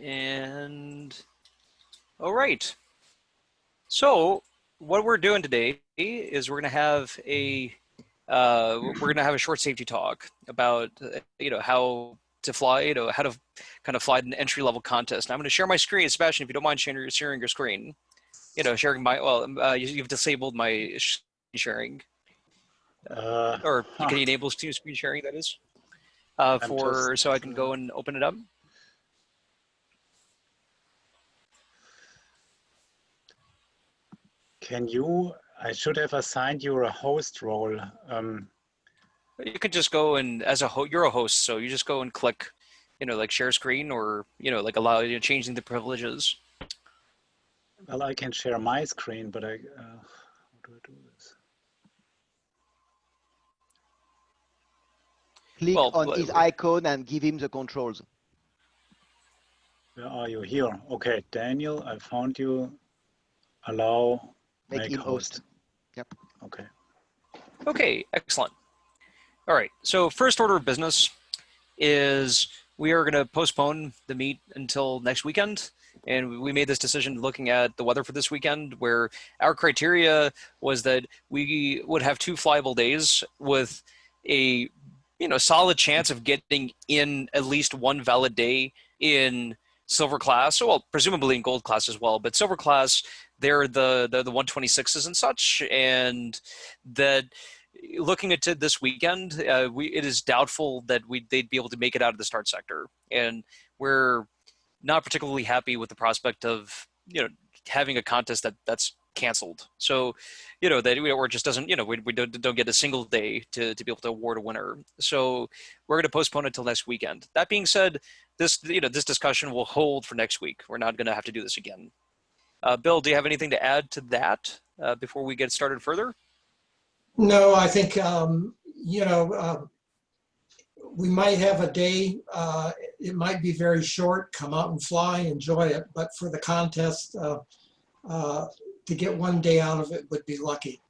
And all right. So what we're doing today is we're going to have a short safety talk about how to fly, how to kind of fly an entry level contest. And I'm going to share my screen, Sebastian, if you don't mind sharing your screen. Sharing my you've disabled my sharing, or can you enable screen sharing? That is so I can go and open it up. Can you? I should have assigned you a host role. You could just go and you're a host, so you just go and click, like share screen, or like allow changing the privileges. Well, I can share my screen, but how do I do this? Click on his icon and give him the controls. Where are you? Here. Okay, Daniel, I found you. Allow. Make him host. Yep. Okay. Okay, excellent. All right, so first order of business is we are going to postpone the meet until next weekend. And we made this decision looking at the weather for this weekend, where our criteria was that we would have 2 flyable days with a solid chance of getting in at least 1 valid day in silver class. Well, presumably in gold class as well, but silver class, they're the 126s and such, and that looking at this weekend, it is doubtful that they'd be able to make it out of the start sector, and we're not particularly happy with the prospect of having a contest that's canceled. So that or just doesn't we don't get a single day to be able to award a winner. So we're going to postpone it until next weekend. That being said, this discussion will hold for next week. We're not going to have to do this again. Bill, do you have anything to add to that before we get started further? No, I think, we might have a day, it might be very short, come out and fly, enjoy it, but for the contest, to get 1 day out of it would be lucky.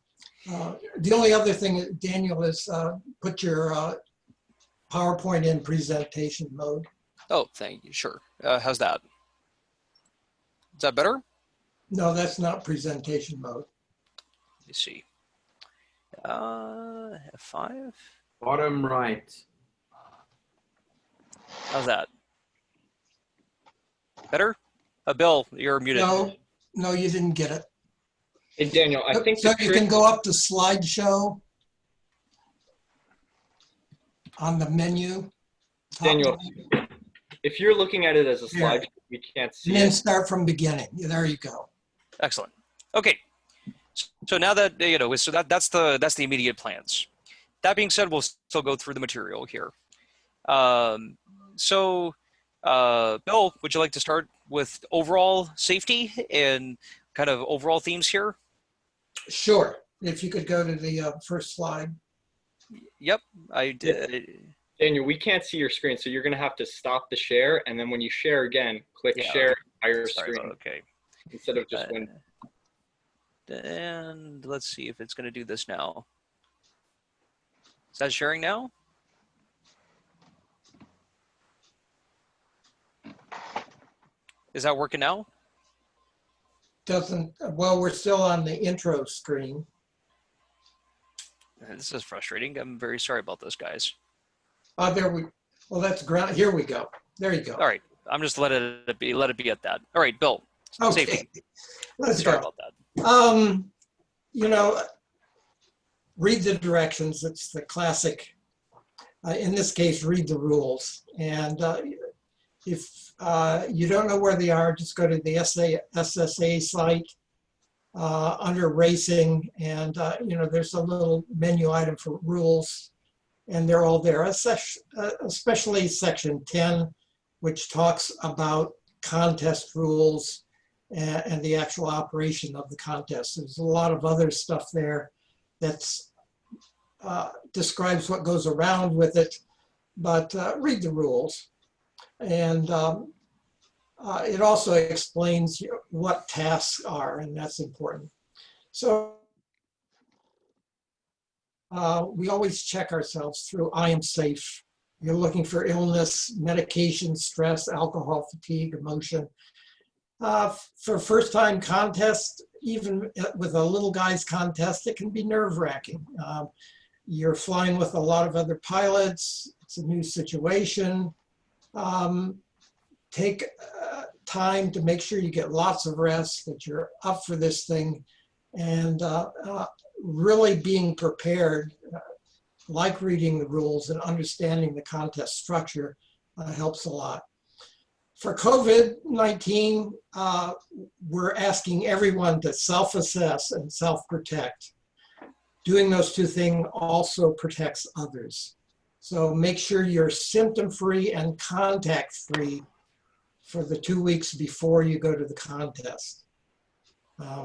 The only other thing, Daniel, is put your PowerPoint in presentation mode. Oh, thank you. Sure. How's that? Is that better? No, that's not presentation mode. Let me see. F5. Bottom right. How's that? Better? Bill, you're muted. No, you didn't get it. Hey, Daniel, I think so you can go up to slideshow on the menu. Daniel, if you're looking at it as a slide, we can't see it. And then start from beginning. There you go. Excellent. Okay. So now that so that's the immediate plans. That being said, we'll still go through the material here. Bill, would you like to start with overall safety and kind of overall themes here? Sure. If you could go to the first slide. Yep, I did. Daniel, we can't see your screen, so you're going to have to stop the share, and then when you share again, click share entire screen. Okay. Instead of just one. And let's see if it's going to do this now. Is that sharing now? Is that working now? Well, we're still on the intro screen. This is frustrating. I'm very sorry about this, guys. Well, that's ground. Here we go. There you go. All right. I'm just let it be at that. All right, Bill. Okay. Safety. Let's Sorry go. about that. Read the directions. It's the classic. In this case, read the rules. And if you don't know where they are, just go to the SSA site under racing, and there's a little menu item for rules, and they're all there, especially section 10, which talks about contest rules and the actual operation of the contest. There's a lot of other stuff there that's describes what goes around with it, but read the rules. And it also explains what tasks are, and that's important. So we always check ourselves through I am safe You're looking for illness, medication, stress, alcohol, fatigue, emotion. For first-time contest, even with a little guys contest, it can be nerve-wracking. You're flying with a lot of other pilots. It's a new situation. Take time to make sure you get lots of rest, that you're up for this thing, and really being prepared, like reading the rules and understanding the contest structure helps a lot. For COVID-19, we're asking everyone to self-assess and self-protect. Doing those two things also protects others. So make sure you're symptom-free and contact-free for the 2 weeks before you go to the contest.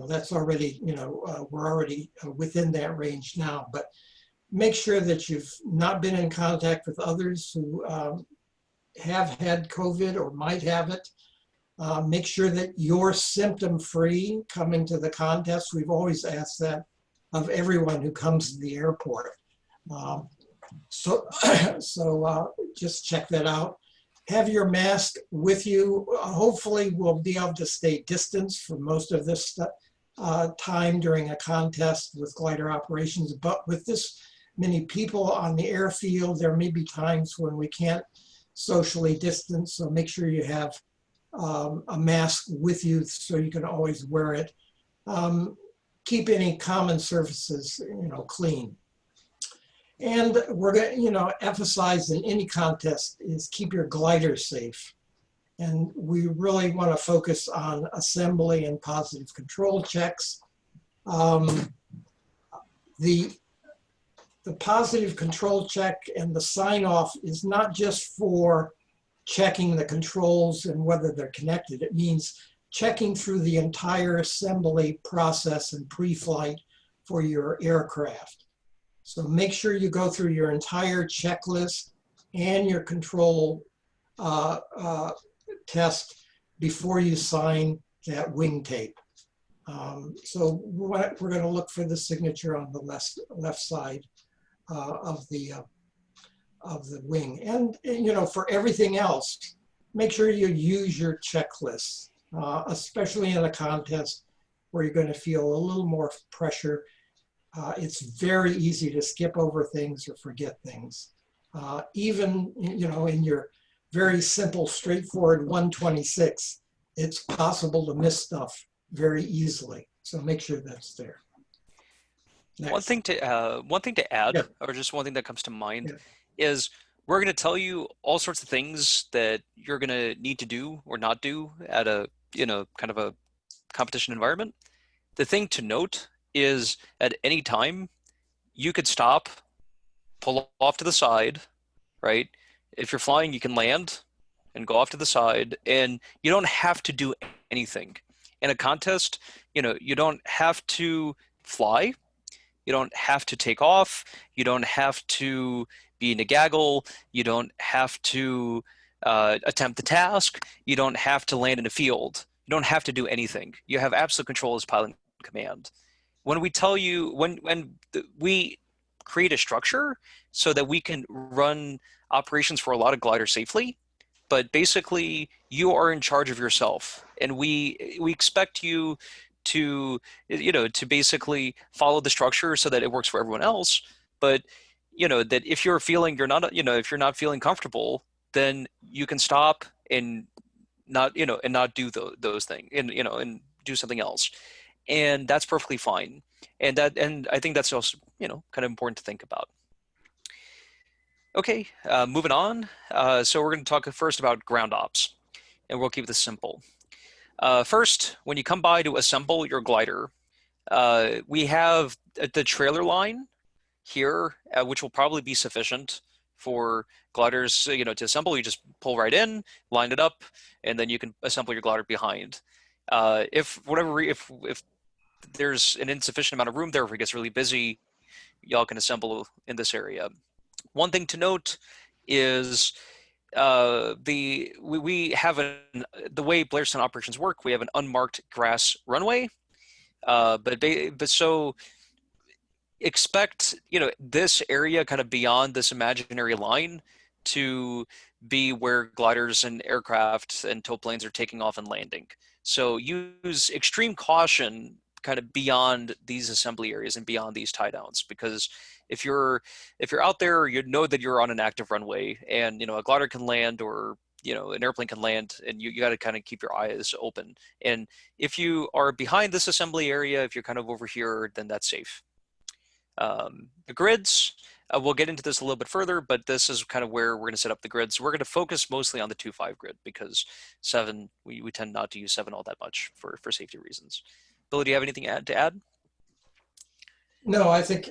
That's already, we're already within that range now, but make sure that you've not been in contact with others who have had COVID or might have it. Make sure that you're symptom-free coming to the contest. We've always asked that of everyone who comes to the airport. So just check that out. Have your mask with you. Hopefully we'll be able to stay distanced for most of this time during a contest with glider operations, but with this many people on the airfield, there may be times when we can't socially distance, so make sure you have a mask with you so you can always wear it. Keep any common surfaces, clean. And we're going to, emphasize in any contest is keep your glider safe. And we really want to focus on assembly and positive control checks. The positive control check and the sign off is not just for checking the controls and whether they're connected. It means checking through the entire assembly process and pre-flight for your aircraft. So make sure you go through your entire checklist and your control test before you sign that wing tape. So we're going to look for the signature on the left side of the wing. And for everything else, make sure you use your checklist, especially in a contest where you're going to feel a little more pressure. It's very easy to skip over things or forget things. Even, in your very simple, straightforward 126, it's possible to miss stuff very easily. So make sure that's there. Next. One thing to add, Yeah. or just one thing that comes to mind, Yeah. is we're going to tell you all sorts of things that you're going to need to do or not do at a, kind of a competition environment. The thing to note is at any time, you could stop, pull off to the side, right? If you're flying, you can land and go off to the side, and you don't have to do anything. In a contest, you don't have to fly. You don't have to take off. You don't have to be in a gaggle. You don't have to attempt the task. You don't have to land in a field. You don't have to do anything. You have absolute control as pilot in command. When we tell you, we create a structure so that we can run operations for a lot of gliders safely, but basically you are in charge of yourself, and we expect you to basically follow the structure so that it works for everyone else. But that if you're feeling if you're not feeling comfortable, then you can stop and not do those things and do something else, and that's perfectly fine. And I think that's also kind of important to think about. Okay, moving on. So we're going to talk first about ground ops, and we'll keep this simple. First, when you come by to assemble your glider, we have the trailer line here, which will probably be sufficient for gliders, to assemble. You just pull right in, line it up, and then you can assemble your glider behind. If there's an insufficient amount of room there, if it gets really busy, y'all can assemble in this area. One thing to note is we have the way Blairstown operations work. We have an unmarked grass runway, but so expect this area kind of beyond this imaginary line to be where gliders and aircraft and tow planes are taking off and landing. So use extreme caution kind of beyond these assembly areas and beyond these tie downs, because if you're out there, you know that you're on an active runway, and a glider can land, or an airplane can land, and you got to kind of keep your eyes open. And if you are behind this assembly area, if you're kind of over here, then that's safe. The grids, we'll get into this a little bit further, but this is kind of where we're going to set up the grids. We're going to focus mostly on the 2-5 grid, because 7, we tend not to use 7 all that much for safety reasons. Billy, do you have anything to add? No, I think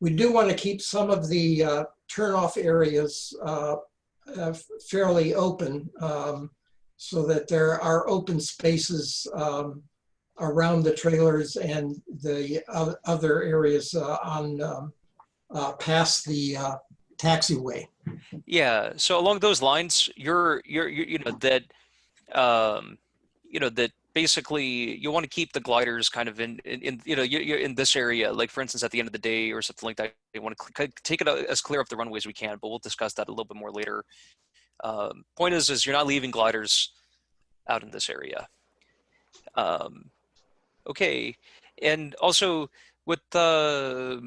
we do want to keep some of the turnoff areas fairly open, so that there are open spaces around the trailers and the other areas on past the taxiway. Yeah. So along those lines, that basically you want to keep the gliders kind of in you're in this area. Like for instance, at the end of the day or something like that, you want to take it as clear off the runway as we can. But we'll discuss that a little bit more later. Point is you're not leaving gliders out in this area. Okay, and also with the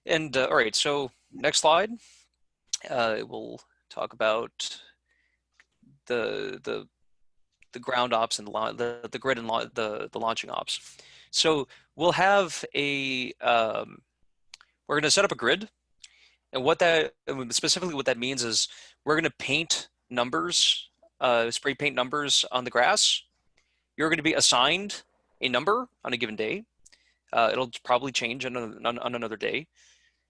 all right. So next slide, we'll talk about the ground ops and the grid and the launching ops. So we'll have we're going to set up a grid, and specifically what that means is we're going to paint numbers, spray paint numbers on the grass. You're going to be assigned a number on a given day. It'll probably change on another day.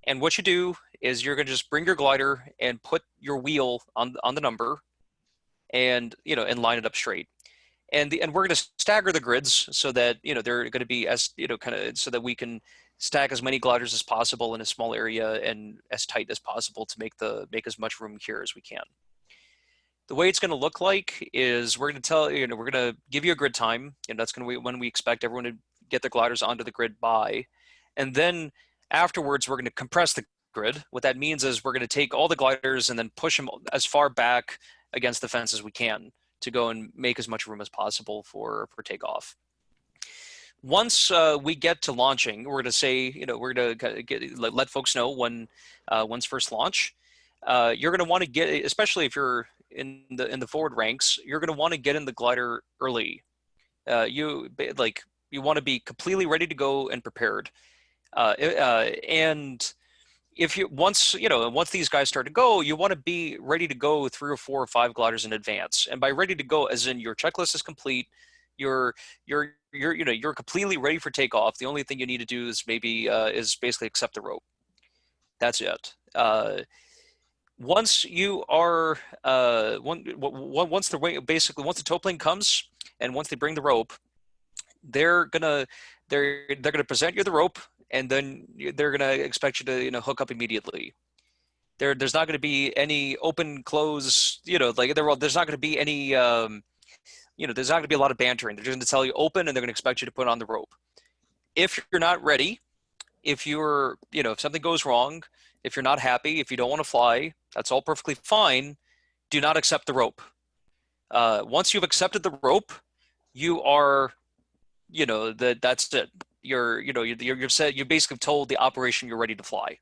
And what you do is you're going to just bring your glider and put your wheel on the number, and and line it up straight. And we're going to stagger the grids so that they're going to be as kind of so that we can stack as many gliders as possible in a small area and as tight as possible to make as much room here as we can. The way it's going to look like is we're going to we're going to give you a grid time, and that's going to be when we expect everyone to get their gliders onto the grid by, and then afterwards we're going to compress the grid. What that means is we're going to take all the gliders and then push them as far back against the fence as we can to go and make as much room as possible for takeoff. Once we get to launching, we're going to say, we're going to let folks know when's first launch. You're going to want to get, especially if you're in the forward ranks, you're going to want to get in the glider early. You want to be completely ready to go and prepared. And if once these guys start to go, you want to be ready to go 3 or 4 or 5 gliders in advance. And by ready to go, as in your checklist is complete, you're completely ready for takeoff. The only thing you need to do is basically accept the rope. That's it. Once you are once the tow plane comes and once they bring the rope, they're gonna present you the rope, and then they're gonna expect you to hook up immediately. There's not going to be any open close, there's not going to be any there's not going to be a lot of bantering. They're just going to tell you open, and they're going to expect you to put on the rope. If you're not ready, if something goes wrong, if you're not happy, if you don't want to fly, that's all perfectly fine. Do not accept the rope. Once you've accepted the rope, you are, that's it. You've said, you basically told the operation you're ready to fly.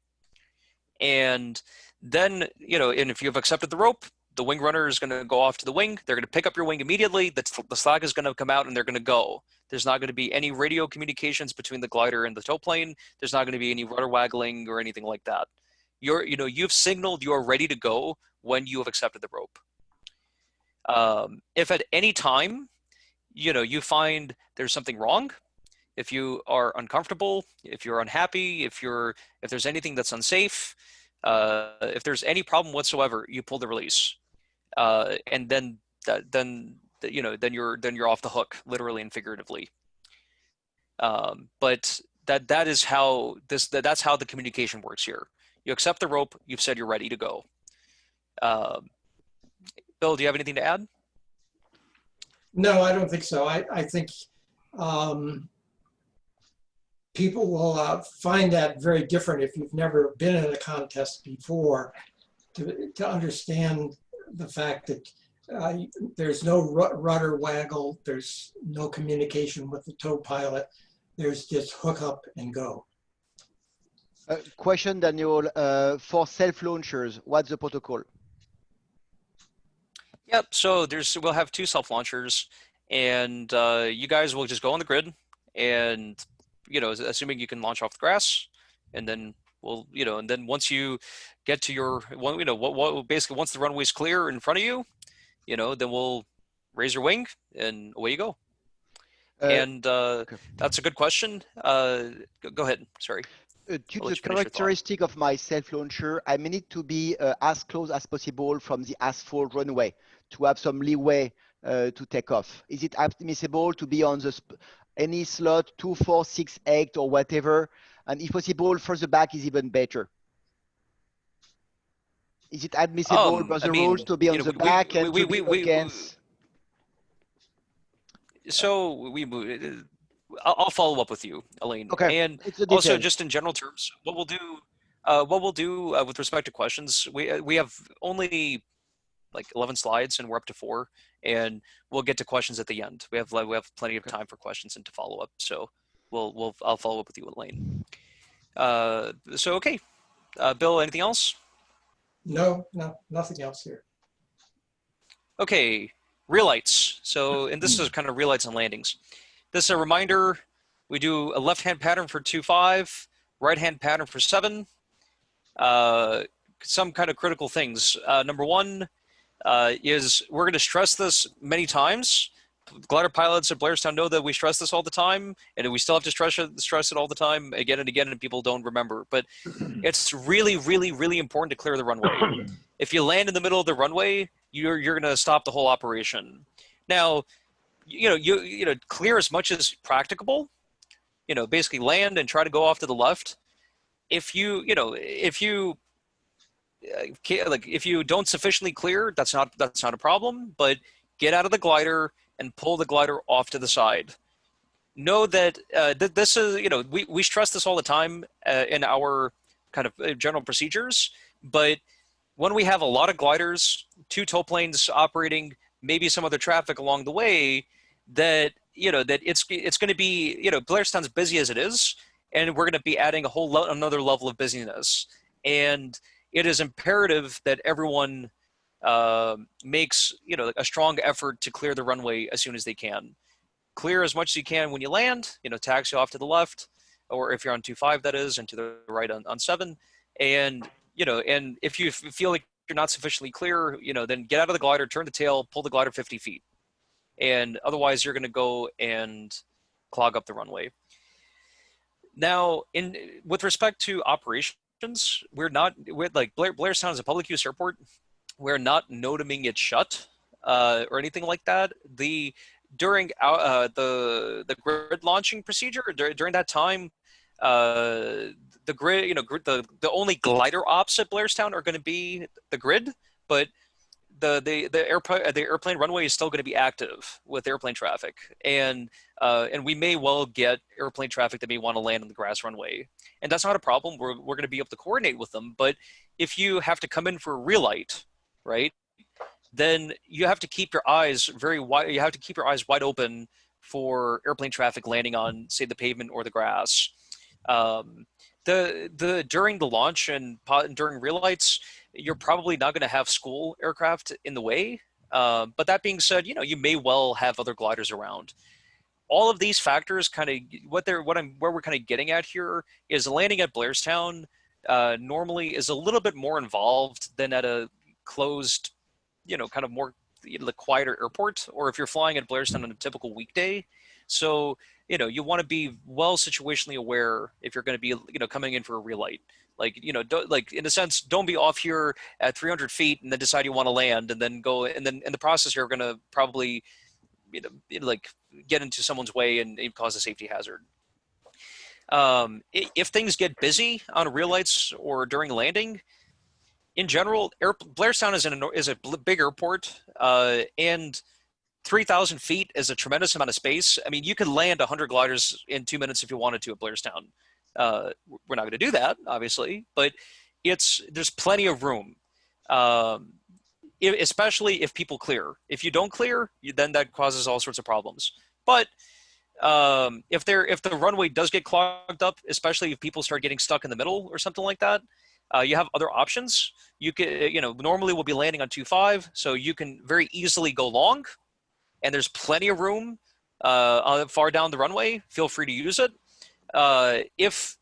And then, and if you've accepted the rope, the wing runner is going to go off to the wing. They're going to pick up your wing immediately. The slack is going to come out, and they're going to go. There's not going to be any radio communications between the glider and the tow plane. There's not going to be any rudder waggling or anything like that. You've signaled you are ready to go when you have accepted the rope. If at any time, you find there's something wrong, if you are uncomfortable, if you're unhappy, if there's anything that's unsafe, if there's any problem whatsoever, you pull the release, and then you're off the hook, literally and figuratively. But that's how the communication works here. You accept the rope. You've said you're ready to go. Bill, do you have anything to add? No, I don't think so. I think people will find that very different if you've never been in a contest before. to understand the fact that there's no rudder waggle, there's no communication with the tow pilot, there's just hook up and go. Question, Daniel, for self-launchers, what's the protocol? Yep, so we'll have 2 self-launchers, and you guys will just go on the grid, and, assuming you can launch off the grass, and then and then once you get to your, basically once the runway's clear in front of you, then we'll raise your wing, and away you go. And okay. That's a good question. Go ahead, sorry. Due to the characteristic of my self-launcher, I may need to be as close as possible from the asphalt runway to have some leeway to take off. Is it admissible to be on any slot 2, 4, 6, 8 or whatever? And if possible, further back is even better. Is it admissible by the rules to be on the back and to be against? So I'll follow up with you, Elaine. Okay. And also, just in general terms, what we'll do with respect to questions, we have only like 11 slides, and we're up to 4, and we'll get to questions at the end. We have plenty of time for questions and to follow up. So I'll follow up with you, Elaine. Okay, Bill, anything else? No, nothing else here. Okay, real lights. So, and this is kind of real lights and landings. This is a reminder. We do a left-hand pattern for 2-5, right-hand pattern for 7. Some kind of critical things. Number 1 is we're going to stress this many times. Glider pilots at Blairstown know that we stress this all the time, and we still have to stress it all the time again and again, and people don't remember. But it's really, really, really important to clear the runway. If you land in the middle of the runway, you're going to stop the whole operation. Now, you clear as much as practicable. Basically land and try to go off to the left. If you don't sufficiently clear, that's not a problem. But get out of the glider and pull the glider off to the side. Know that this is, we stress this all the time in our kind of general procedures, but when we have a lot of gliders, 2 tow planes operating, maybe some other traffic along the way, that it's going to be, Blairstown's busy as it is, and we're going to be adding another level of busyness. And it is imperative that everyone makes a strong effort to clear the runway as soon as they can. Clear as much as you can when you land, taxi off to the left, or if you're on 2-5, that is, and to the right on 7. And and if you feel like you're not sufficiently clear, then get out of the glider, turn the tail, pull the glider 50 feet. And otherwise you're going to go and clog up the runway. Now, with respect to operations, we're like Blairstown is a public use airport. We're not no-doming it shut or anything like that. During the grid launching procedure, during that time, the grid, the only glider ops at Blairstown are going to be the grid, but the airplane runway is still going to be active with airplane traffic, and we may well get airplane traffic that may want to land on the grass runway, and that's not a problem. We're going to be able to coordinate with them. But if you have to come in for a real light, right, then you have to keep your eyes very wide. You have to keep your eyes wide open for airplane traffic landing on, say, the pavement or the grass. During the launch and during real lights, you're probably not going to have school aircraft in the way. But that being said, you may well have other gliders around. All of these factors kind of where we're kind of getting at here is landing at Blairstown normally is a little bit more involved than at a closed, kind of more the quieter airport, or if you're flying at Blairstown on a typical weekday. So, you want to be well situationally aware if you're going to be, coming in for a real light. Like, in a sense, don't be off here at 300 feet and then decide you want to land and then go, and then in the process you're going to probably, get into someone's way and cause a safety hazard. If things get busy on real lights or during landing, in general, Blairstown is a big airport, and 3,000 feet is a tremendous amount of space. I mean, you could land 100 gliders in 2 minutes if you wanted to at Blairstown. We're not going to do that, obviously, but there's plenty of room. especially if people clear. If you don't clear, then that causes all sorts of problems. But if the runway does get clogged up, especially if people start getting stuck in the middle or something like that, you have other options. You can, normally we'll be landing on 2.5, so you can very easily go long, and there's plenty of room far down the runway. Feel free to use it. If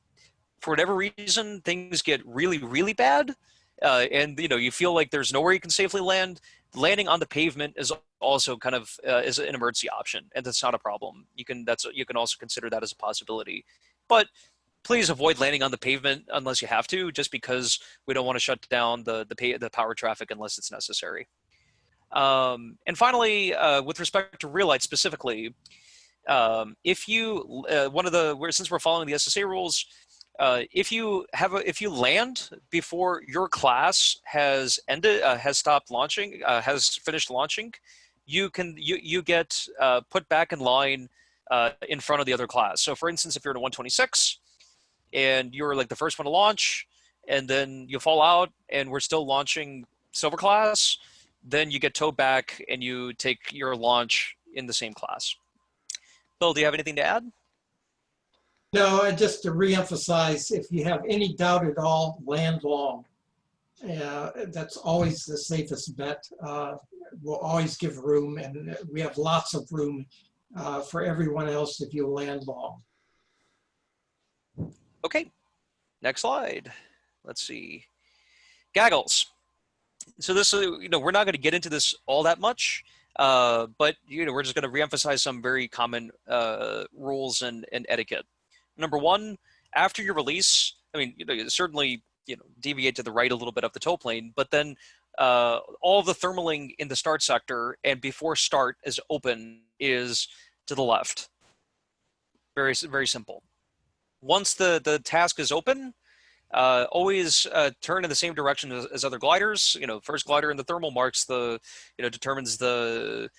for whatever reason things get really, really bad, and you feel like there's nowhere you can safely land, landing on the pavement is also kind of is an emergency option, and that's not a problem. You can also consider that as a possibility, but please avoid landing on the pavement unless you have to, just because we don't want to shut down the power traffic unless it's necessary. And finally, with respect to real light specifically, if you since we're following the SSA rules, if you land before your class has stopped launching, has finished launching, you get put back in line in front of the other class. So for instance, if you're in a 126 and you're like the first one to launch, and then you fall out and we're still launching silver class, then you get towed back and you take your launch in the same class. Bill, do you have anything to add? No, just to reemphasize, if you have any doubt at all, land long. That's always the safest bet. We'll always give room, and we have lots of room for everyone else if you land long. Okay, next slide. Let's see. Gaggles. So this, we're not going to get into this all that much, but we're just going to reemphasize some very common rules and etiquette. Number one, after your release, certainly deviate to the right a little bit up the tow plane, but then all the thermaling in the start sector and before start is open is to the left. Very, very simple. Once the task is open, always turn in the same direction as other gliders. First glider in the thermal marks determines the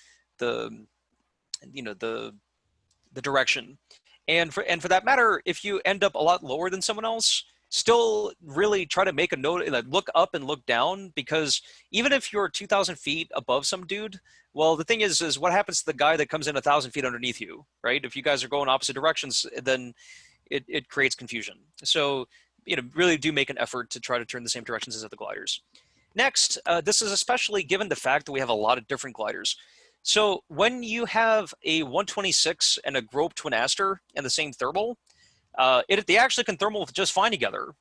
direction. And for that matter, if you end up a lot lower than someone else, still really try to make a note, like look up and look down, because even if you're 2,000 feet above some dude, well, the thing is what happens to the guy that comes in 1,000 feet underneath you, right? If you guys are going opposite directions, then it creates confusion. So, really do make an effort to try to turn the same directions as other gliders. Next, this is especially given the fact that we have a lot of different gliders. So when you have a 126 and a Grope Twin Aster and the same thermal, they actually can thermal just fine together.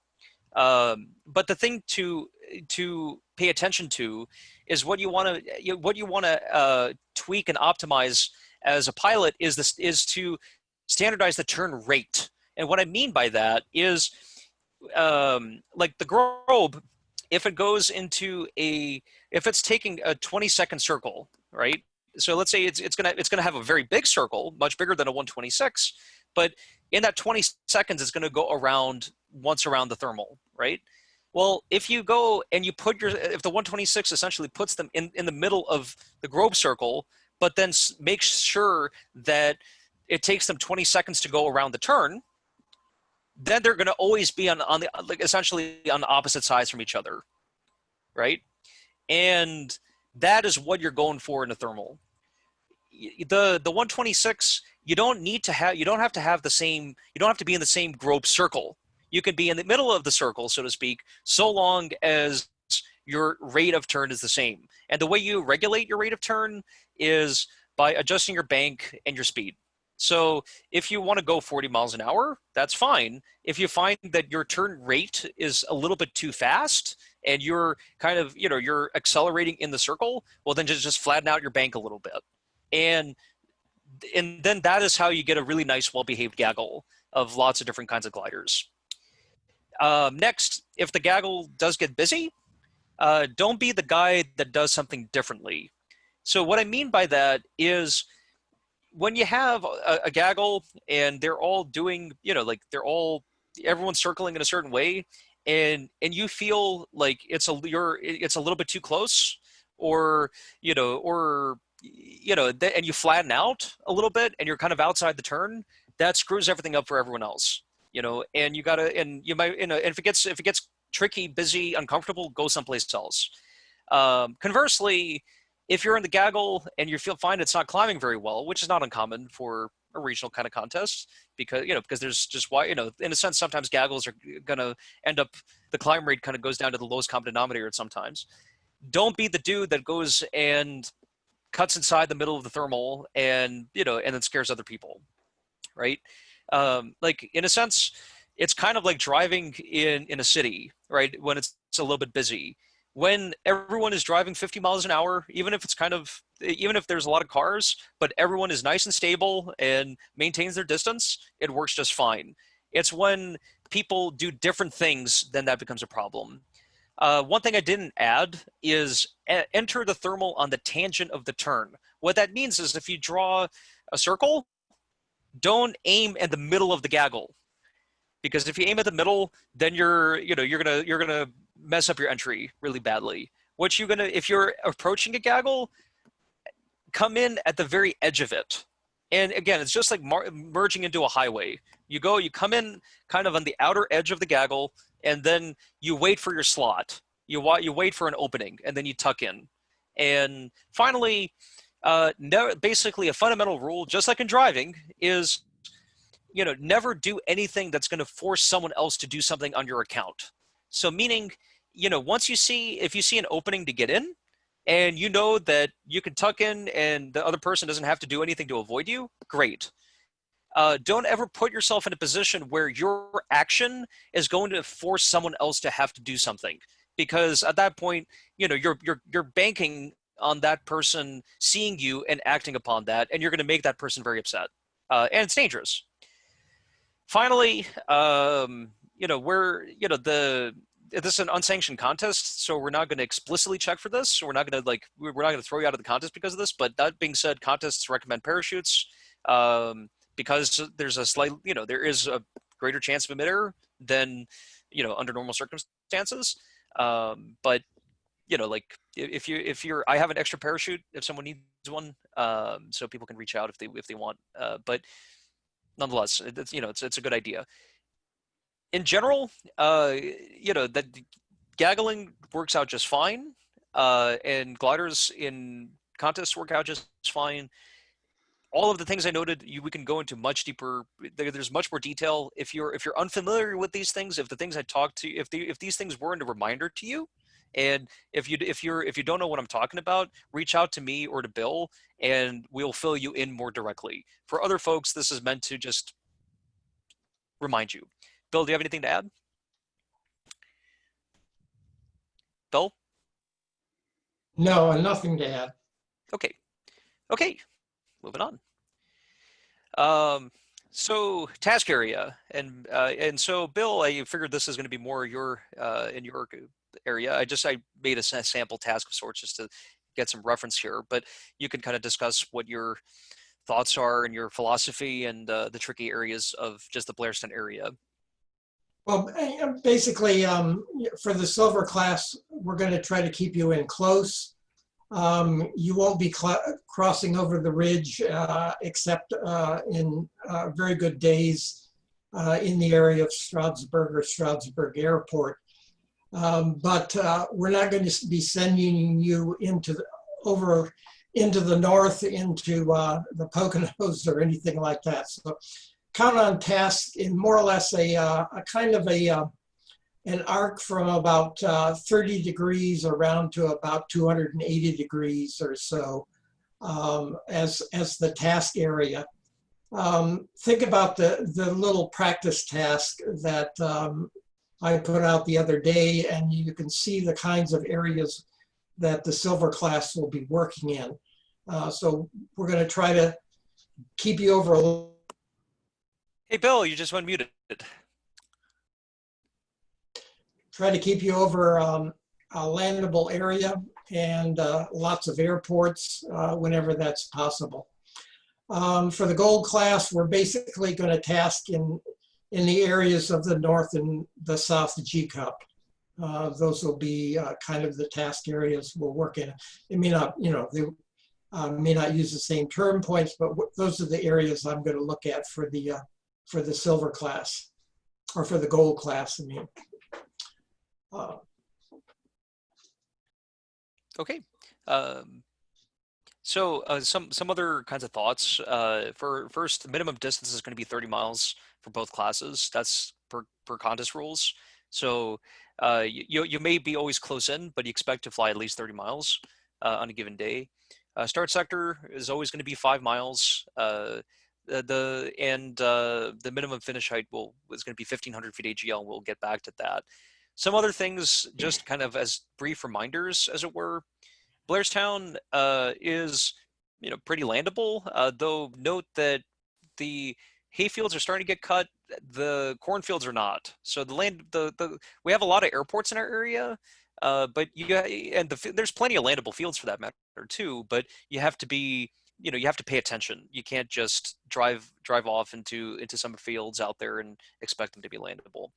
But the thing to pay attention to is what you want to tweak and optimize as a pilot is to standardize the turn rate. And what I mean by that is, like the Grope, if it's taking a 20-second circle, right? So let's say it's gonna have a very big circle, much bigger than a 126, but in that 20 seconds, it's gonna go once around the thermal, right? Well, if you go and if the 126 essentially puts them in the middle of the Grope circle, but then makes sure that it takes them 20 seconds to go around the turn, then they're going to always be essentially on the opposite sides from each other, right? And that is what you're going for in a thermal. The 126, you don't have to be in the same Grope circle. You can be in the middle of the circle, so to speak, so long as your rate of turn is the same. And the way you regulate your rate of turn is by adjusting your bank and your speed. So if you want to go 40 miles an hour, that's fine. If you find that your turn rate is a little bit too fast and you're kind of, you're accelerating in the circle, well, then just flatten out your bank a little bit. And then that is how you get a really nice, well-behaved gaggle of lots of different kinds of gliders. Next, if the gaggle does get busy, don't be the guy that does something differently. So what I mean by that is, when you have a gaggle and they're all doing, everyone's circling in a certain way, and you feel like it's a little bit too close, and you flatten out a little bit and you're kind of outside the turn, that screws everything up for everyone else, and if it gets tricky, busy, uncomfortable, go someplace else. Conversely, if you're in the Gaggle and you find it's not climbing very well, which is not uncommon for a regional kind of contest, because there's just in a sense, sometimes Gaggles are going to end up, the climb rate kind of goes down to the lowest common denominator sometimes. Don't be the dude that goes and cuts inside the middle of the thermal and then scares other people, right? Like in a sense, it's kind of like driving in a city, right? When it's a little bit busy. When everyone is driving 50 miles an hour, even if there's a lot of cars, but everyone is nice and stable and maintains their distance, it works just fine. It's when people do different things, then that becomes a problem. One thing I didn't add is enter the thermal on the tangent of the turn. What that means is if you draw a circle, don't aim at the middle of the Gaggle, because if you aim at the middle, then you're gonna mess up your entry really badly. If you're approaching a Gaggle, come in at the very edge of it. And again, it's just like merging into a highway. You come in kind of on the outer edge of the Gaggle, and then you wait for your slot. You wait for an opening, and then you tuck in. And finally, basically a fundamental rule, just like in driving, is never do anything that's going to force someone else to do something on your account. So meaning, if you see an opening to get in, and you know that you can tuck in and the other person doesn't have to do anything to avoid you, great. Don't ever put yourself in a position where your action is going to force someone else to have to do something, because at that point, you're banking on that person seeing you and acting upon that, and you're going to make that person very upset, and it's dangerous. Finally, this is an unsanctioned contest, so we're not going to explicitly check for this. So we're not going to throw you out of the contest because of this. But that being said, contests recommend parachutes because there's there is a greater chance of emitter than under normal circumstances. But I have an extra parachute if someone needs one, so people can reach out if they want. But nonetheless, it's a good idea. In general, that gaggling works out just fine, and gliders in contests work out just fine. All of the things I noted, we can go into much deeper. There's much more detail. If you're unfamiliar with these things, if the things I talked to, if these things weren't a reminder to you, and if you don't know what I'm talking about, reach out to me or to Bill, and we'll fill you in more directly. For other folks, this is meant to just remind you. Bill, do you have anything to add? Bill? No, nothing to add. Okay, moving on. So task area, and so Bill, I figured this is going to be more your in your area. I made a sample task of sorts just to get some reference here, but you can kind of discuss what your thoughts are and your philosophy and the tricky areas of just the Blairston area. Well, basically, for the silver class, we're going to try to keep you in close. You won't be crossing over the ridge except in very good days in the area of Stroudsburg or Stroudsburg Airport. But we're not going to be sending you into the north, into the Poconos or anything like that. So count on task in more or less a kind of an arc from about 30 degrees around to about 280 degrees or so as the task area. Think about the little practice task that I put out the other day, and you can see the kinds of areas that the silver class will be working in. So we're going to try to keep you over a little. Hey, Bill, you just went muted. Try to keep you over a landable area and lots of airports whenever that's possible. For the gold class, we're basically going to task in the areas of the north and the south G Cup. Those will be kind of the task areas we'll work in. It may not, they may not use the same term points, but those are the areas I'm going to look at for the silver class, or for the gold class, I mean. Okay. Um, some other kinds of thoughts. For first, minimum distance is going to be 30 miles for both classes. That's per contest rules. So you may be always close in, but you expect to fly at least 30 miles on a given day. Start sector is always going to be 5 miles. The minimum finish height is going to be 1,500 feet AGL. We'll get back to that. Some other things, just kind of as brief reminders, as it were. Blairstown is, pretty landable. Though note that the hayfields are starting to get cut. The cornfields are not. So we have a lot of airports in our area, but there's plenty of landable fields for that matter too. But you have to be, you have to pay attention. You can't just drive off into some fields out there and expect them to be landable.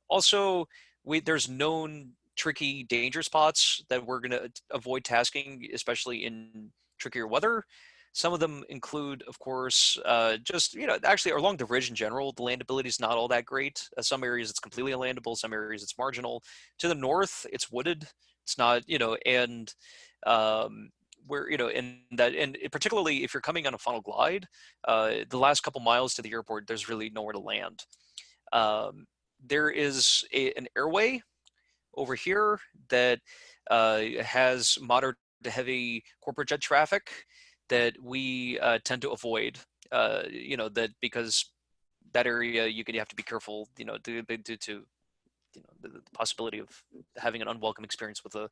Also, there's known tricky danger spots that we're going to avoid tasking, especially in trickier weather. Some of them include, of course, just, actually along the ridge in general, the landability is not all that great. Some areas it's completely unlandable, some areas it's marginal. To the north, it's wooded. It's not, and where, and particularly if you're coming on a funnel glide, the last couple miles to the airport, there's really nowhere to land. There is an airway over here that has moderate to heavy corporate jet traffic that we tend to avoid. That because that area you have to be careful, due to the possibility of having an unwelcome experience with a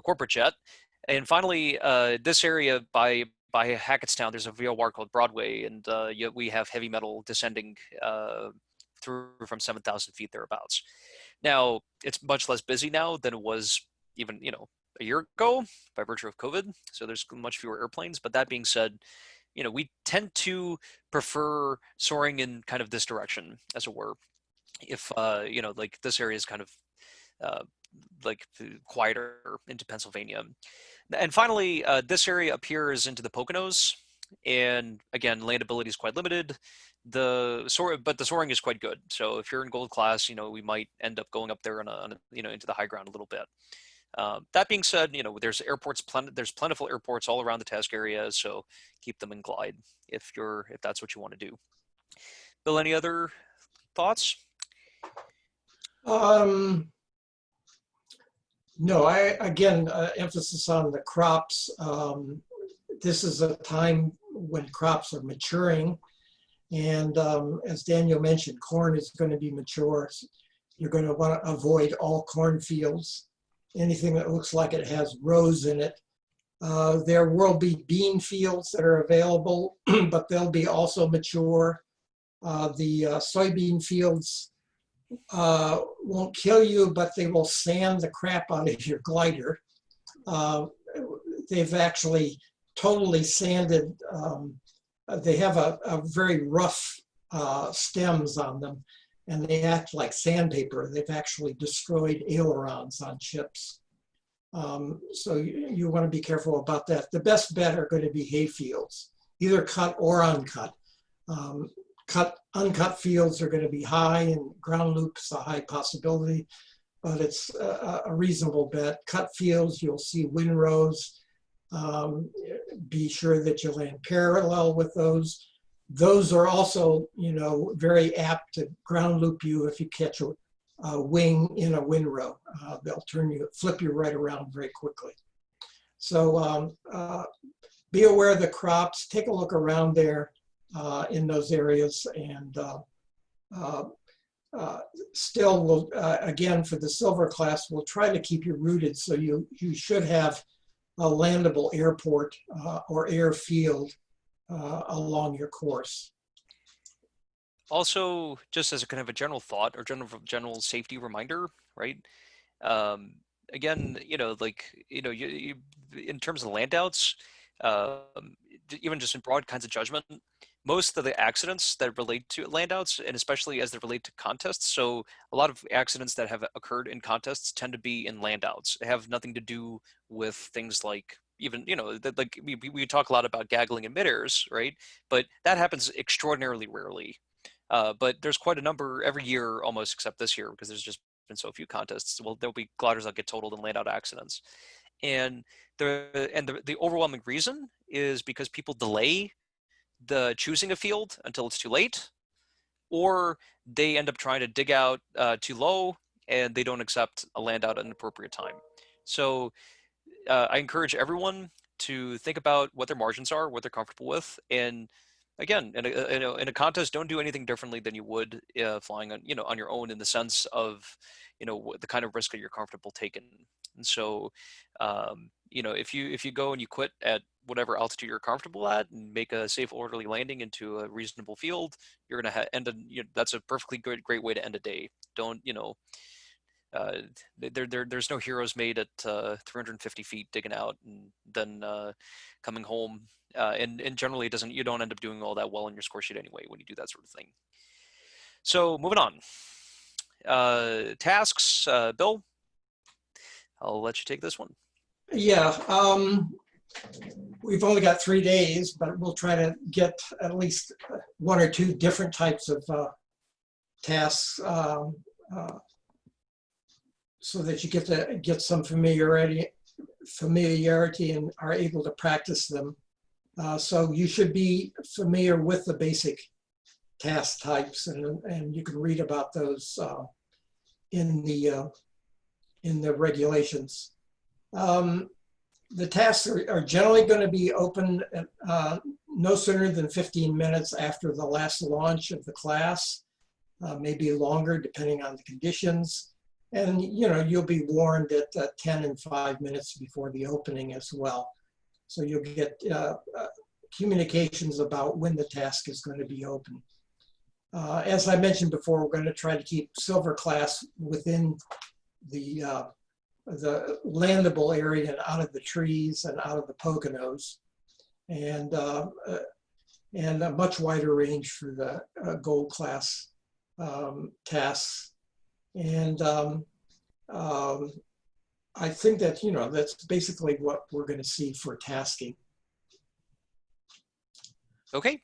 corporate jet. And finally, this area by Hackettstown, there's a VOR called Broadway, and we have heavy metal descending through from 7,000 feet thereabouts. Now, it's much less busy now than it was even, a year ago by virtue of COVID. So there's much fewer airplanes. But that being said, we tend to prefer soaring in kind of this direction, as it were. If, like this area is kind of like quieter into Pennsylvania. And finally, this area up here is into the Poconos. And again, landability is quite limited. But the soaring is quite good. So if you're in gold class, we might end up going up there into the high ground a little bit. That being said, there's there's plentiful airports all around the task area, so keep them in glide if that's what you want to do. Bill, any other thoughts? No, again, emphasis on the crops. This is a time when crops are maturing. And as Daniel mentioned, corn is going to be mature. You're going to want to avoid all cornfields, anything that looks like it has rows in it. There will be bean fields that are available, but they'll be also mature. The soybean fields won't kill you, but they will sand the crap out of your glider. They've actually totally sanded. They have a very rough stems on them, and they act like sandpaper. They've actually destroyed ailerons on ships. So you want to be careful about that. The best bet are going to be hay fields, either cut or uncut. Uncut fields are going to be high, and ground loops a high possibility, but it's a reasonable bet. Cut fields, you'll see windrows. Be sure that you land parallel with those. Those are also, very apt to ground loop you if you catch a wing in a windrow. They'll flip you right around very quickly. So be aware of the crops. Take a look around there in those areas, and still, again, for the silver class, we'll try to keep you rooted, so you should have a landable airport or airfield along your course. Also, just as a kind of a general thought or general safety reminder, right? Again, in terms of landouts, even just in broad kinds of judgment, most of the accidents that relate to landouts, and especially as they relate to contests, so a lot of accidents that have occurred in contests tend to be in landouts. They have nothing to do with things like even, like we talk a lot about gaggling in mid-airs, right? But that happens extraordinarily rarely. But there's quite a number every year, almost except this year, because there's just been so few contests. Well, there'll be gliders that get totaled in land-out accidents. And the overwhelming reason is because people delay the choosing a field until it's too late, or they end up trying to dig out too low and they don't accept a land out at an appropriate time. So I encourage everyone to think about what their margins are, what they're comfortable with, and again, in a contest, don't do anything differently than you would flying on on your own, in the sense of the kind of risk that you're comfortable taking. And so if you go and you quit at whatever altitude you're comfortable at and make a safe, orderly landing into a reasonable field, you're going to end that's a perfectly great way to end a day. Don't there's no heroes made at 350 feet digging out and then coming home, and generally you don't end up doing all that well in your score sheet anyway when you do that sort of thing. So moving on, tasks. Bill, I'll let you take this one. Yeah, we've only got 3 days, but we'll try to get at least 1 or 2 different types of tasks, so that you get to get some familiarity and are able to practice them. So you should be familiar with the basic task types, and you can read about those in the regulations. The tasks are generally going to be open no sooner than 15 minutes after the last launch of the class, maybe longer depending on the conditions. And you'll be warned at 10 and 5 minutes before the opening as well. So you'll get communications about when the task is going to be open. As I mentioned before, we're going to try to keep silver class within the landable area and out of the trees and out of the Poconos, and a much wider range for the gold class tasks. And I think that, that's basically what we're going to see for tasking. Okay.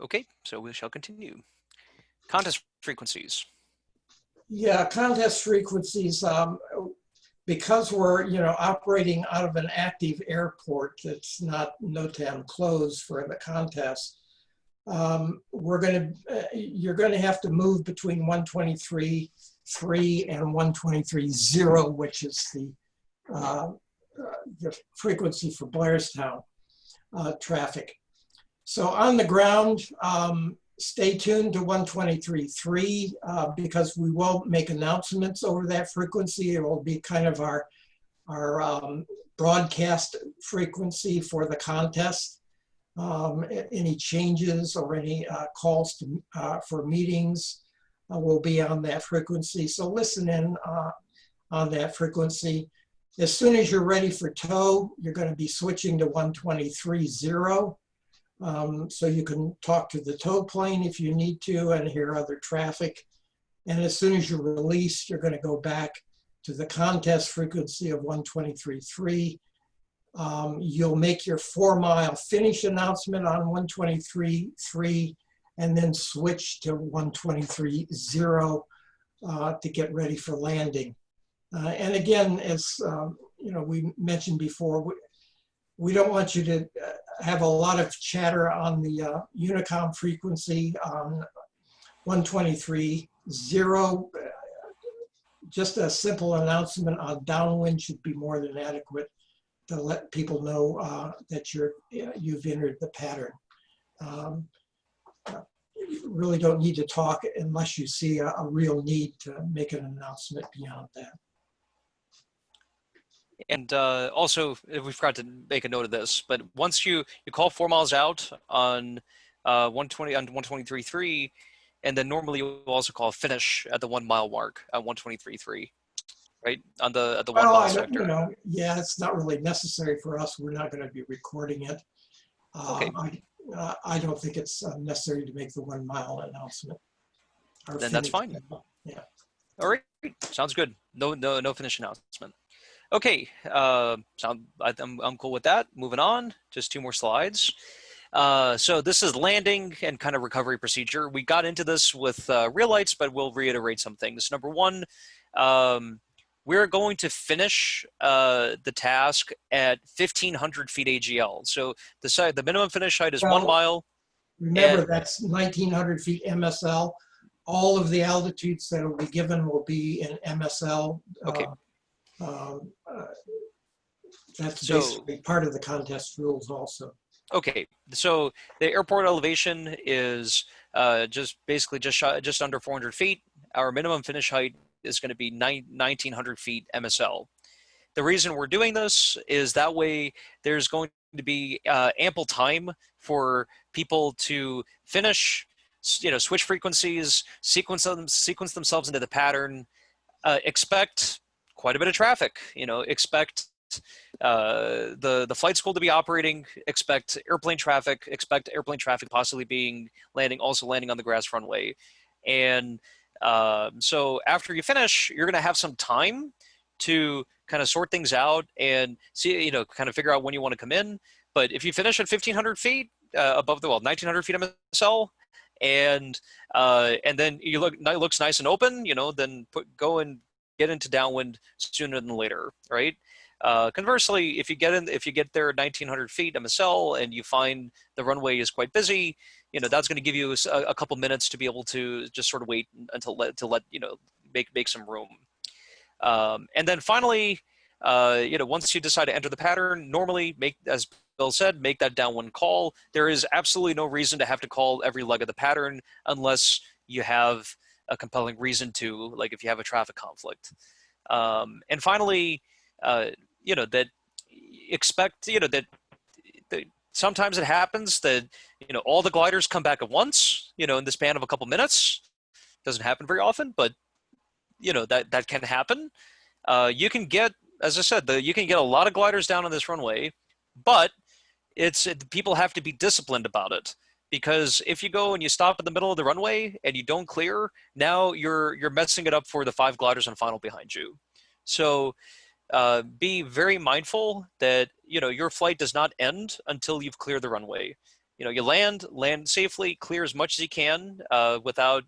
Okay, so we shall continue. Contest frequencies. Yeah, contest frequencies, because we're, operating out of an active airport that's not NOTAM closed for the contest, you're going to have to move between 123.3 and 123.0, which is the frequency for Blairstown traffic. So on the ground, stay tuned to 123.3 because we will make announcements over that frequency. It will be kind of our broadcast frequency for the contest. Any changes or any calls for meetings will be on that frequency. So listen in on that frequency. As soon as you're ready for tow, you're going to be switching to 123.0. So you can talk to the tow plane if you need to and hear other traffic. And as soon as you're released, you're going to go back to the contest frequency of 123.3. You'll make your 4-mile finish announcement on 123.3 and then switch to 123.0 to get ready for landing. And again, as we mentioned before, we don't want you to have a lot of chatter on the Unicom frequency on 123.0. Just a simple announcement on downwind should be more than adequate to let people know that you've entered the pattern. You really don't need to talk unless you see a real need to make an announcement beyond that. And also, we forgot to make a note of this, but once you call 4 miles out on 123.3, and then normally you'll also call finish at the 1 mile mark at 123.3, right? At the 1 mile sector. Yeah, it's not really necessary for us. We're not going to be recording it. Okay. I don't think it's necessary to make the 1 mile announcment. Then that's fine. Yeah. All right, sounds good. No finish announcement. Okay, I'm cool with that. Moving on, just 2 more slides. So this is landing and kind of recovery procedure. We got into this with real lights, but we'll reiterate some things. Number 1, we're going to finish the task at 1,500 feet AGL. So the minimum finish height is 1 mile. Remember, that's 1,900 feet MSL. All of the altitudes that will be given will be in MSL. Okay. That's basically part of the contest rules also. Okay, so the airport elevation is just under 400 feet. Our minimum finish height is going to be 1,900 feet MSL. The reason we're doing this is that way there's going to be ample time for people to finish, switch frequencies, sequence themselves into the pattern, expect quite a bit of traffic, expect the flight school to be operating, expect airplane traffic possibly landing on the grass runway. And so after you finish, you're going to have some time to kind of sort things out and see, kind of figure out when you want to come in. But if you finish at 1,500 feet above 1,900 feet MSL, and then it looks nice and open, then go and get into downwind sooner than later, right? Conversely, if you get there at 1,900 feet MSL and you find the runway is quite busy, that's going to give you a couple minutes to be able to just sort of wait until make some room. And then finally, once you decide to enter the pattern, normally as Bill said, make that downwind call. There is absolutely no reason to have to call every leg of the pattern unless you have a compelling reason to, like if you have a traffic conflict. And finally, that expect, that sometimes it happens that, all the gliders come back at once, in the span of a couple minutes. Doesn't happen very often, but that can happen. You can get, as I said, you can get a lot of gliders down on this runway, but people have to be disciplined about it, because if you go and you stop in the middle of the runway and you don't clear, now you're messing it up for the 5 gliders on final behind you. So be very mindful that your flight does not end until you've cleared the runway. You land safely, clear as much as you can without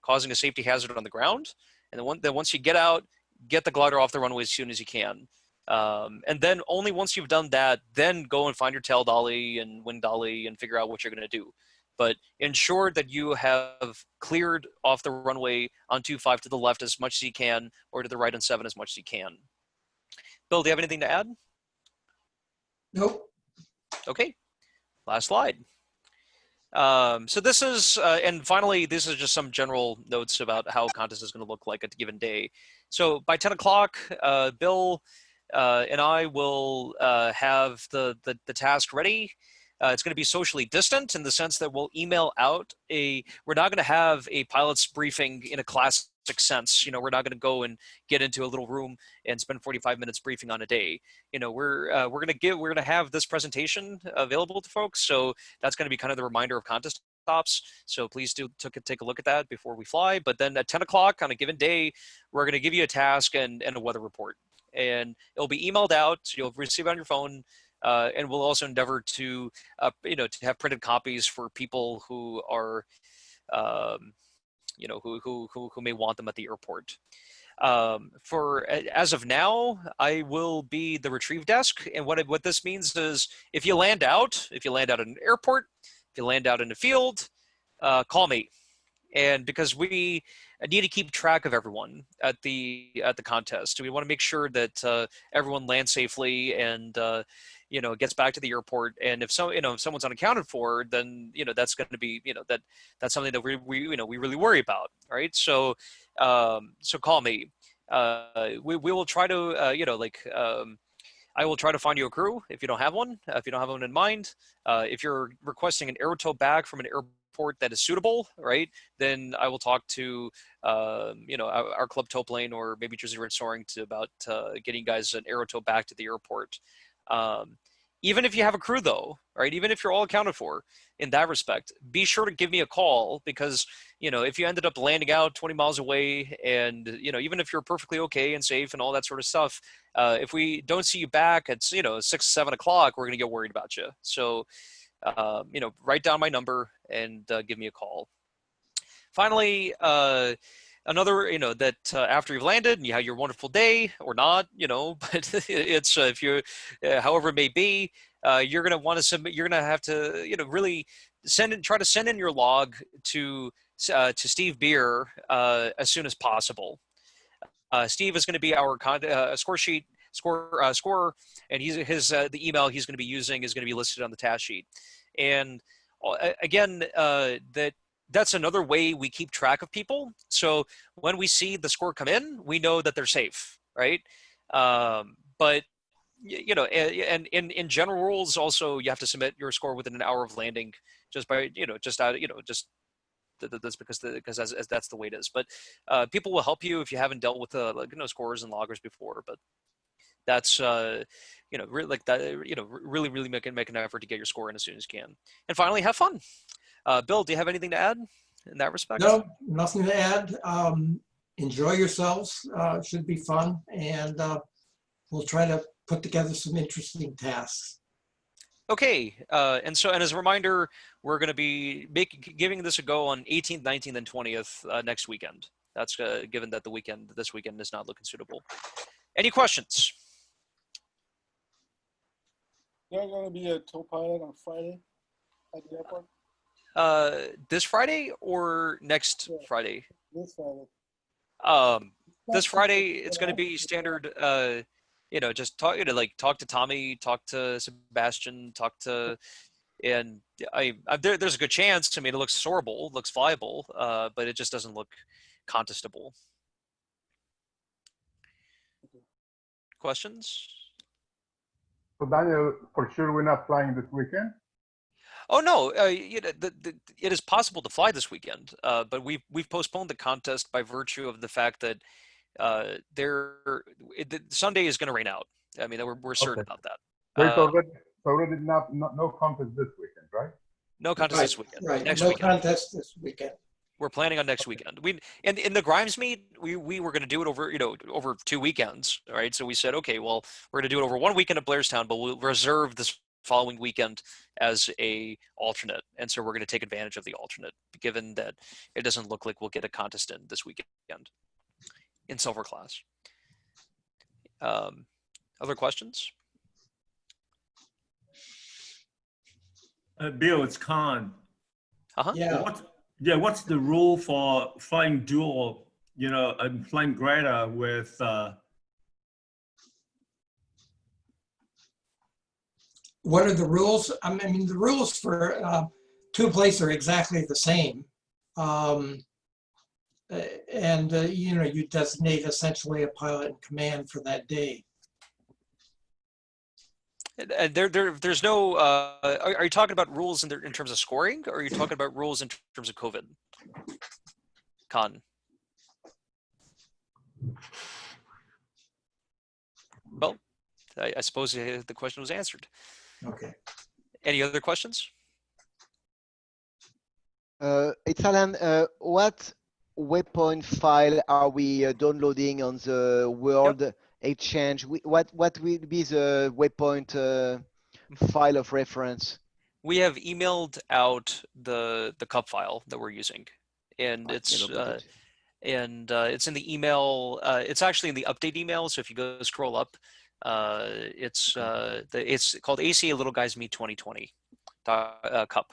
causing a safety hazard on the ground, and then once you get out, get the glider off the runway as soon as you can. And then only once you've done that, then go and find your tail dolly and wing dolly and figure out what you're going to do. But ensure that you have cleared off the runway on 25 to the left as much as you can, or to the right on 7 as much as you can. Bill, do you have anything to add? Nope. Okay, last slide. So this is, and finally, this is just some general notes about how a contest is going to look like at a given day. So by 10 o'clock, Bill and I will have the task ready. It's going to be socially distant in the sense that we'll email out we're not going to have a pilot's briefing in a classic sense. We're not going to go and get into a little room and spend 45 minutes briefing on a day. We're going to have this presentation available to folks. So that's going to be kind of the reminder of contest stops. So please do take a look at that before we fly. But then at 10 o'clock on a given day, we're going to give you a task and a weather report. And it'll be emailed out. So you'll receive it on your phone. And we'll also endeavor to have printed copies for people who are, who may want them at the airport. As of now, I will be the retrieve desk. And what this means is if you land out at an airport, if you land out in the field, call me. And because we need to keep track of everyone at the contest, we want to make sure that everyone lands safely and gets back to the airport. And if someone's unaccounted for, then that's going to be that's something that we really worry about, right? So call me. We will try to I will try to find you a crew if you don't have one. If you don't have one in mind, if you're requesting an air tow bag from an airport that is suitable, right, then I will talk to our club tow plane or maybe Jersey Red Soaring about getting guys an air tow back to the airport. Even if you have a crew though, right, even if you're all accounted for in that respect, be sure to give me a call, because if you ended up landing out 20 miles away and even if you're perfectly okay and safe and all that sort of stuff, if we don't see you back at 6, 7 o'clock, we're going to get worried about you. So write down my number and give me a call. Finally, another, that after you've landed and you have your wonderful day or not, but it's if you, however it may be, you're going to want to submit. You're going to have to, really try to send in your log to Steve Beer as soon as possible. Steve is going to be our score sheet scorer, and the email he's going to be using is going to be listed on the task sheet. And again, that's another way we keep track of people. So when we see the score come in, we know that they're safe, right? But and in general rules, also you have to submit your score within an hour of landing, just by just that's because as that's the way it is. But people will help you if you haven't dealt with scorers and loggers before. But that's really like that. Really make an effort to get your score in as soon as you can. And finally, have fun. Bill, do you have anything to add in that respect? No, nothing to add. Enjoy yourselves. Should be fun, and we'll try to put together some interesting tasks. Okay, and as a reminder, we're going to be giving this a go on 18th, 19th, and 20th next weekend. That's given that this weekend is not looking suitable. Any questions? There going to be a tow pilot on Friday at the airport? This Friday or next Friday? This Friday. This Friday it's going to be standard. Just talk to Tommy, talk to Sebastian, and there's a good chance. I mean, it looks soarable, it looks flyable, but it just doesn't look contestable. Questions? So Daniel, for sure we're not flying this weekend? Oh no, it is possible to fly this weekend, but we've postponed the contest by virtue of the fact that Sunday is going to rain out. I mean, we're certain about that. There's already no contest this weekend, right? No contest this weekend. Right. Next no weekend. contest this weekend. We're planning on next weekend. In the Grimes meet, we were going to do it over 2 weekends, right? So we said, okay, well, we're going to do it over 1 weekend at Blairstown, but we'll reserve this following weekend as a alternate, and so we're going to take advantage of the alternate, given that it doesn't look like we'll get a contest in this weekend in silver class. Other questions? Bill, it's Khan. Yeah. What's the rule for flying dual, and flying Greta with What are the rules? I mean, the rules for two places are exactly the same. You designate essentially a pilot in command for that day. There's no. Are you talking about rules in terms of scoring, or are you talking about rules in terms of COVID? Con. Well, I suppose the question was answered. Okay. Any other questions? It's Alan. What waypoint file are we downloading on the World Exchange? What will be the waypoint file of reference? We have emailed out the cup file that we're using, and it's in the email. It's actually in the update email. So if you go scroll up, it's called ACA Little Guys Meet 2020 cup.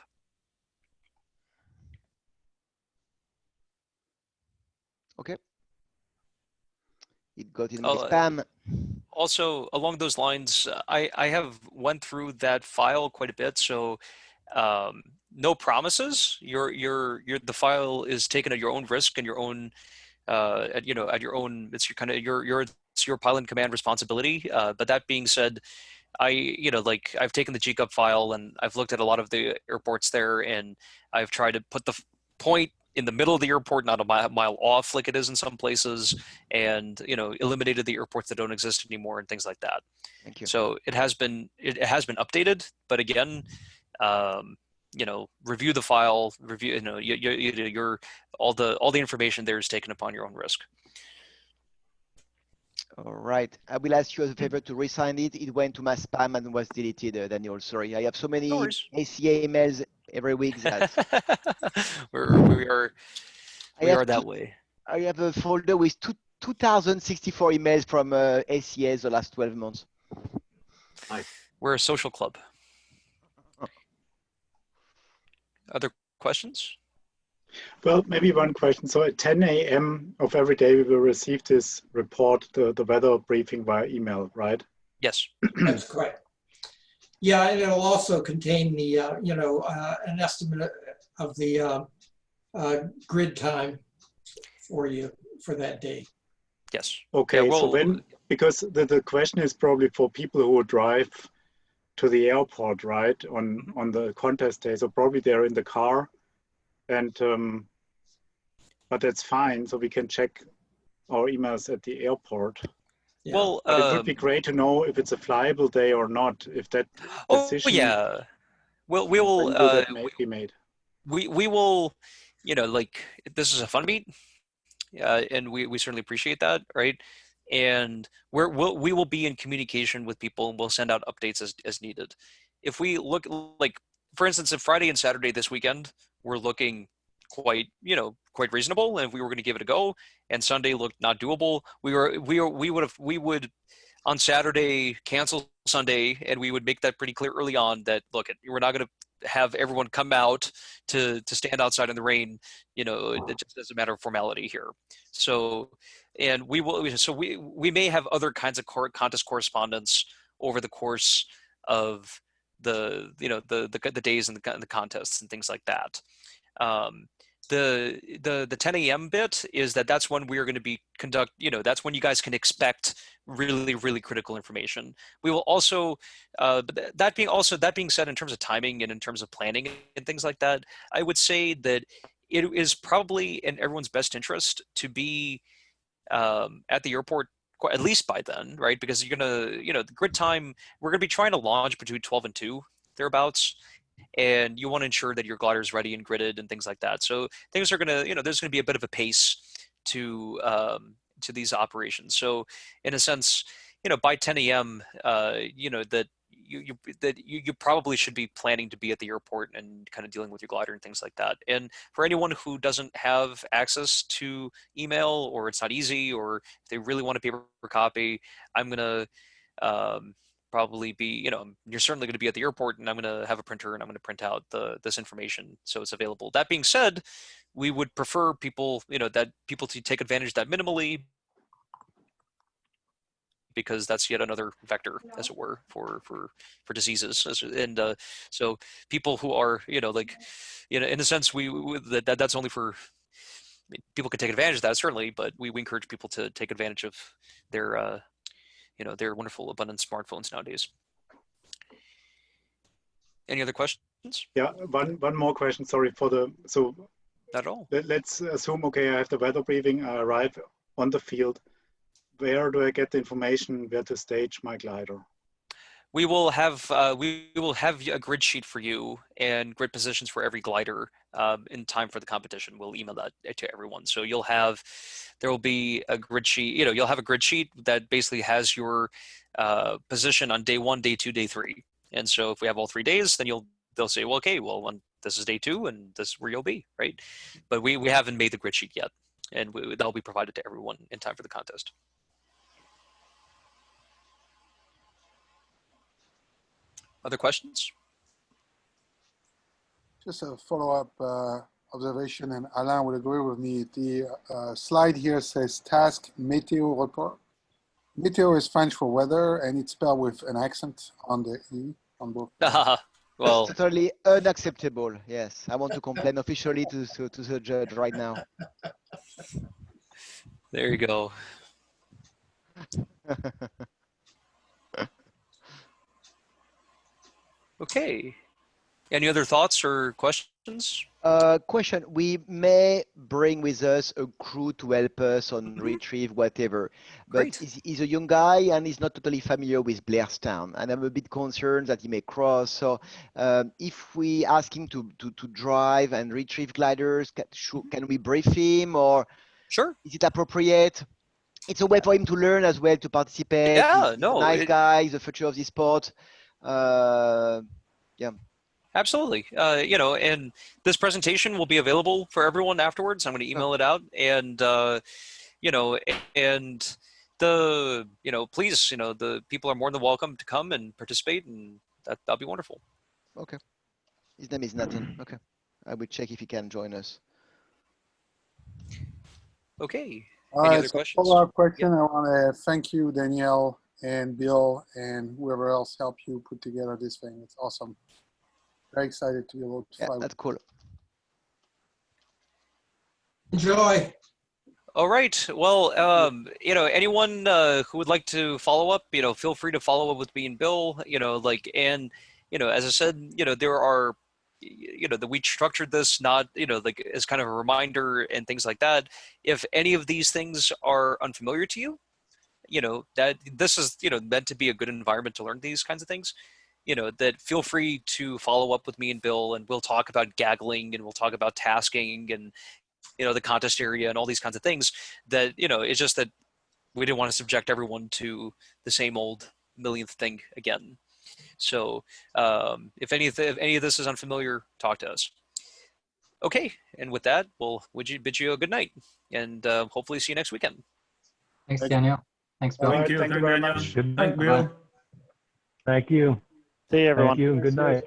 Okay. It got in my spam. Also, along those lines, I have went through that file quite a bit. So, no promises. The file is taken at your own risk and your own, at your own. It's your pilot and command responsibility. But that being said, I've taken the GCUP file and I've looked at a lot of the airports there, and I've tried to put the point in the middle of the airport, not a mile off like it is in some places, and eliminated the airports that don't exist anymore and things like that. Thank you. So it has been updated, but again, review the file, all the information there is taken upon your own risk. All right. I will ask you as a favor to resign it. It went to my spam and was deleted, Daniel. Sorry. I have so many ACA emails every week that we are that way. I have a folder with 2,064 emails from ACS the last 12 months. Nice. We're a social club. Other questions? Well, maybe one question. So at 10 a.m. of every day, we will receive this report, the weather briefing via email, right? Yes. That's correct. Yeah, and it'll also contain the, an estimate of the grid time for you for that day. Yes. Okay, Yeah, so when, because the question is probably for people who drive to the airport, right, on the contest day. So probably they're in the car, and but that's fine. So we can check our emails at the airport. Yeah. Well, but it would be great to know if it's a flyable day or not. If that decision. Oh yeah. Well, we will. When will that be made? We will. Like this is a fun meet, and we certainly appreciate that, right? And we will be in communication with people, and we'll send out updates as needed. If we look like, for instance, if Friday and Saturday this weekend we're looking quite reasonable, and if we were going to give it a go, and Sunday looked not doable, we would on Saturday cancel Sunday, and we would make that pretty clear early on that look, we're not going to have everyone come out to stand outside in the rain, just as a matter of formality here. So, and we may have other kinds of contest correspondence over the course of the days and the contests and things like that. The 10 a.m. bit is that's when we are going to be that's when you guys can expect really, really critical information. We will also, that being said, in terms of timing and in terms of planning and things like that, I would say that it is probably in everyone's best interest to be at the airport at least by then, right? Because you're gonna, the grid time, we're gonna be trying to launch between 12 and 2 thereabouts. And you want to ensure that your glider is ready and gridded and things like that. So things are gonna, there's gonna be a bit of a pace to these operations. So in a sense, by 10 a.m., that you probably should be planning to be at the airport and kind of dealing with your glider and things like that. And for anyone who doesn't have access to email, or it's not easy, or if they really want a paper copy, I'm gonna probably be, you're certainly going to be at the airport, and I'm going to have a printer, and I'm going to print out this information so it's available. That being said, we would prefer people, that people to take advantage of that minimally, because that's yet another vector, as it were, for diseases. And so people who are, in a sense, that's only for, people can take advantage of that, certainly, but we encourage people to take advantage of their their wonderful, abundant smartphones nowadays. Any other questions? Yeah, one more question. Sorry for so. Not at all. Let's assume, okay, I have the weather briefing. I arrive on the field. Where do I get the information where to stage my glider? We will have a grid sheet for you and grid positions for every glider in time for the competition. We'll email that to everyone. So there will be a grid sheet. You'll have a grid sheet that basically has your position on day 1, day 2, day 3. And so if we have all 3 days, then they'll say, well, okay, well, this is day 2, and this is where you'll be, right? But we haven't made the grid sheet yet, and that'll be provided to everyone in time for the contest. Other questions? Just a follow-up observation, and Alain would agree with me. The slide here says task météo report. Météo is French for weather, and it's spelled with an accent on the E on both. Well, totally unacceptable. Yes, I want to complain officially to the judge right now. There you go. Okay. Any other thoughts or questions? Question. We may bring with us a crew to help us on retrieve whatever, but he's a young guy and he's not totally familiar with Blairstown, and I'm a bit concerned that he may cross. So if we ask him to drive and retrieve gliders, can we brief him, or sure, is it appropriate? It's a way for him to learn as well, to participate. Yeah, he's a nice guy. He's the future of the sport. Yeah. Absolutely. You know, and this presentation will be available for everyone afterwards. I'm going to email it out, and you know, and you know, please, you know, the people are more than welcome to come and participate, and that'll be wonderful. Okay. His name is Nathan. Okay. I will check if he can join us. Okay. All Any right, other so questions? follow-up question. I want to thank you, Danielle and Bill and whoever else helped you put together this thing. It's awesome. Very excited to be able to Yeah, fly. that's cool. Enjoy. All right. Well, you know, anyone who would like to follow up, you know, feel free to follow up with me and Bill. You know, like, and you know, as I said, you know, there are, you know, that we structured this not, you know, like as kind of a reminder and things like that. If any of these things are unfamiliar to you, you know, that this is, you know, meant to be a good environment to learn these kinds of things. You know, that feel free to follow up with me and Bill, and we'll talk about gaggling, and we'll talk about tasking, and you know, the contest area and all these kinds of things. That, you know, it's just that we didn't want to subject everyone to the same old millionth thing again. So if any of this is unfamiliar, talk to us. Okay, and with that, we'll bid you a good night, and hopefully see you next weekend. Thanks, Daniel. Thanks, Bill. Thank you. Thank you very much. Good Bye-bye. night, Bill. Thank you. See you, everyone. Thank you and good night.